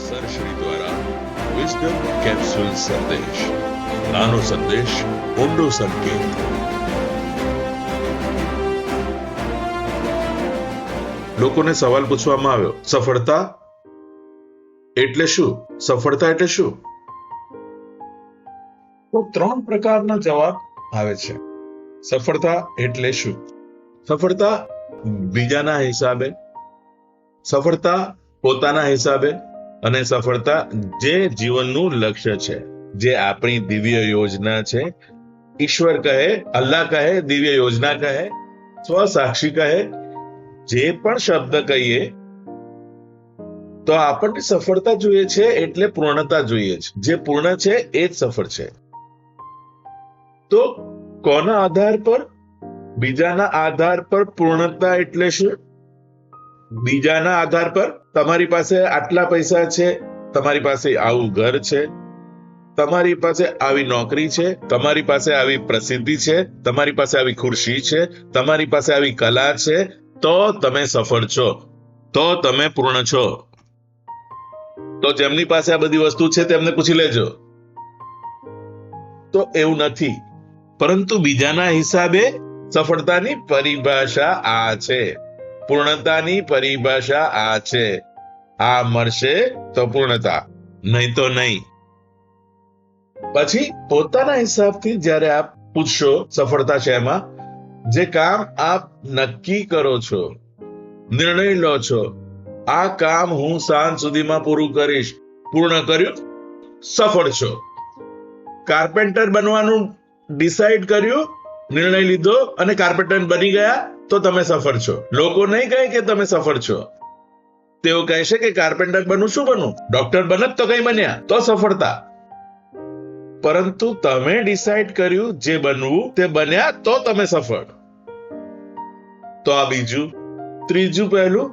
સરશ્રી દ્વારા wisdom capsule સંદેશ. નાનો સંદેશ, ઊંડો સંકેત. લોકોને સવાલ પૂછવામાં આવ્યો, સફળતા એટલે શું? સફળતા એટલે શું? તો 3 પ્રકારના જવાબ આવે છે. સફળતા એટલે શું? સફળતા બીજાના હિસાબે, સફળતા પોતાના હિસાબે, અને સફળતા જે જીવનનું લક્ષ્ય છે, જે આપણી દિવ્ય યોજના છે. ઈશ્વર કહે, અલ્લાહ કહે, દિવ્ય યોજના કહે, સ્વસાક્ષી કહે, જે પણ શબ્દ કહીએ, તો આપણને સફળતા જોઈએ છે એટલે પૂર્ણતા જોઈએ છે. જે પૂર્ણ છે એ જ સફળ છે. તો કોના આધાર પર? બીજાના આધાર પર પૂર્ણતા એટલે શું? બીજાના આધાર પર તમારી પાસે આટલા પૈસા છે, તમારી પાસે આવું ઘર છે, તમારી પાસે આવી નોકરી છે, તમારી પાસે આવી પ્રસિદ્ધિ છે, તમારી પાસે આવી ખુરશી છે, તમારી પાસે આવી કલા છે, તો તમે સફળ છો, તો તમે પૂર્ણ છો. તો જેમની પાસે આ બધી વસ્તુ છે તેમને પૂછી લેજો. તો એવું નથી. પરંતુ બીજાના હિસાબે સફળતાની પરિભાષા આ છે, પૂર્ણતાની પરિભાષા આ છે. આ મળશે તો પૂર્ણતા, નહીં તો નહીં. પછી પોતાના હિસાબથી જ્યારે આપ પૂછશો સફળતા છે એમાં, જે કામ આપ નક્કી કરો છો, નિર્ણય લો છો, આ કામ હું સાંજ સુધીમાં પૂરું કરીશ, પૂર્ણ કર્યું, સફળ છો. કાર્પેન્ટર બનવાનું ડિસાઈડ કર્યું, નિર્ણય લીધો અને કાર્પેન્ટર બની ગયા, તો તમે સફળ છો. લોકો નહીં કહે કે તમે સફળ છો. તેઓ કહેશે કે કાર્પેન્ટર બનવું, શું બનવું? ડોક્ટર બનત તો કઈ બન્યા, તો સફળતા. પરંતુ તમે ડિસાઈડ કર્યું જે બનવું તે બન્યા, તો તમે સફળ. તો આ બીજું. ત્રીજું પહેલું,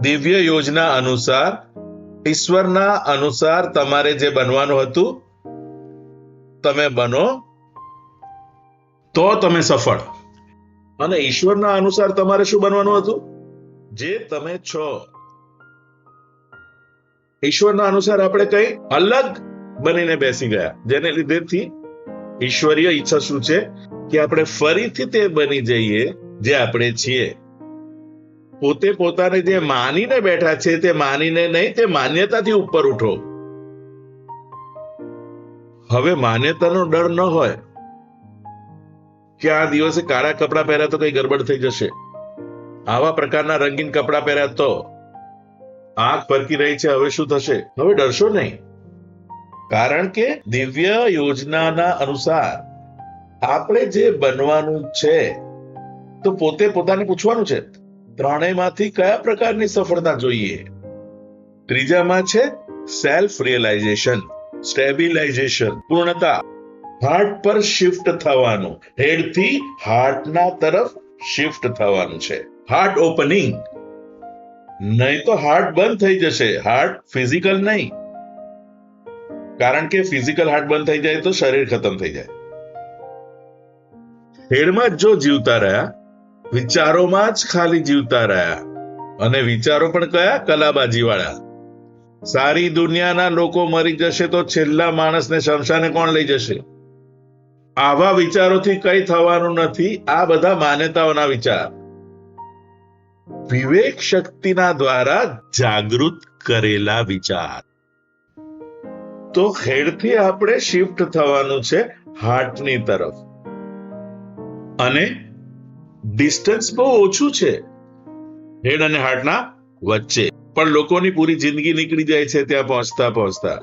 દિવ્ય યોજના અનુસાર, ઈશ્વરના અનુસાર તમારે જે બનવાનું હતું તમે બનો, તો તમે સફળ. અને ઈશ્વરના અનુસાર તમારે શું બનવાનું હતું? જે તમે છો. ઈશ્વરના અનુસાર આપણે કઈ અલગ બનીને બેસી ગયા, જેને લીધેથી ઈશ્વરીય ઈચ્છા શું છે કે આપણે ફરીથી તે બની જઈએ જે આપણે છીએ. પોતે પોતાને જે માનીને બેઠા છે તે માનીને નહીં, તે માન્યતાથી ઉપર ઉઠો. હવે માન્યતાનો ડર ન હોય કે આ દિવસે કાળા કપડા પહેર્યા તો કઈ ગડબડ થઈ જશે, આવા પ્રકારના રંગીન કપડા પહેર્યા તો આંખ ફરકી રહી છે, હવે શું થશે? હવે ડરશો નહીં. કારણ કે દિવ્ય યોજનાના અનુસાર આપણે જે બનવાનું છે, તો પોતે પોતાને પૂછવાનું છે, ત્રણેયમાંથી કયા પ્રકારની સફળતા જોઈએ? ત્રીજામાં છે સેલ્ફ રિયલાઇઝેશન, સ્ટેબિલાઇઝેશન, પૂર્ણતા. હાર્ટ પર શિફ્ટ થવાનું, હેડથી હાર્ટના તરફ શિફ્ટ થવાનું છે. Heart opening. નહીં તો હાર્ટ બંધ થઈ જશે. હાર્ટ ફિઝિકલ નહીં, કારણ કે ફિઝિકલ હાર્ટ બંધ થઈ જાય તો શરીર ખતમ થઈ જાય. હેડમાં જો જીવતા રહ્યા, વિચારોમાં જ ખાલી જીવતા રહ્યા, અને વિચારો પણ કયા? કલાબાજી વાળા. સારી દુનિયાના લોકો મરી જશે તો છેલ્લા માણસને શમશાને કોણ લઈ જશે? આવા વિચારોથી કઈ થવાનું નથી. આ બધા માન્યતાઓના વિચાર, વિવેક શક્તિના દ્વારા જાગૃત કરેલા વિચાર. તો હેડથી આપણે શિફ્ટ થવાનું છે હાર્ટની તરફ. અને ડિસ્ટન્સ બહુ ઓછું છે હેડ અને હાર્ટના વચ્ચે, પણ લોકોની પૂરી જિંદગી નીકળી જાય છે ત્યાં પહોંચતા પહોંચતા,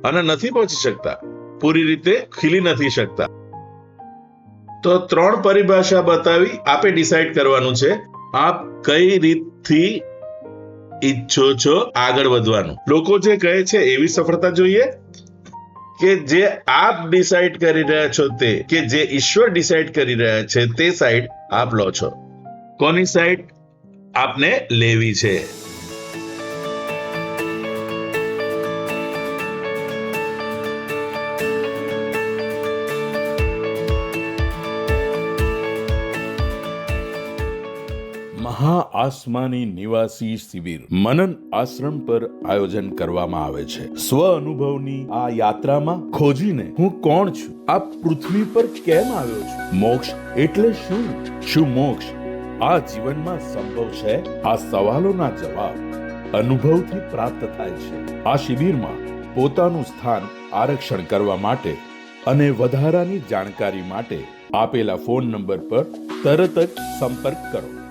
અને નથી પહોંચી શકતા, પૂરી રીતે ખીલી નથી શકતા. તો 3 પરિભાષા બતાવી આપે ડિસાઈડ કરવાનું છે આપ કઈ રીતથી ઈચ્છો છો આગળ વધવાનું. લોકો જે કહે છે એવી સફળતા જોઈએ કે જે આપ ડિસાઈડ કરી રહ્યા છો તે, કે જે ઈશ્વર ડિસાઈડ કરી રહ્યા છે તે સાઈડ આપ લો છો. કોની સાઈડ આપને લેવી છે? મહા આસમાની નિવાસી શિબિર મનન આશ્રમ પર આયોજન કરવામાં આવે છે. સ્વ અનુભવની આ યાત્રામાં ખોજીને હું કોણ છું, આ પૃથ્વી પર કેમ આવ્યો છું, મોક્ષ એટલે શું, શું મોક્ષ આ જીવનમાં સંભવ છે? આ સવાલોના જવાબ અનુભવથી પ્રાપ્ત થાય છે. આ શિબિરમાં પોતાનું સ્થાન આરક્ષણ કરવા માટે અને વધારાની જાણકારી માટે આપેલા ફોન નંબર પર તરત જ સંપર્ક કરો.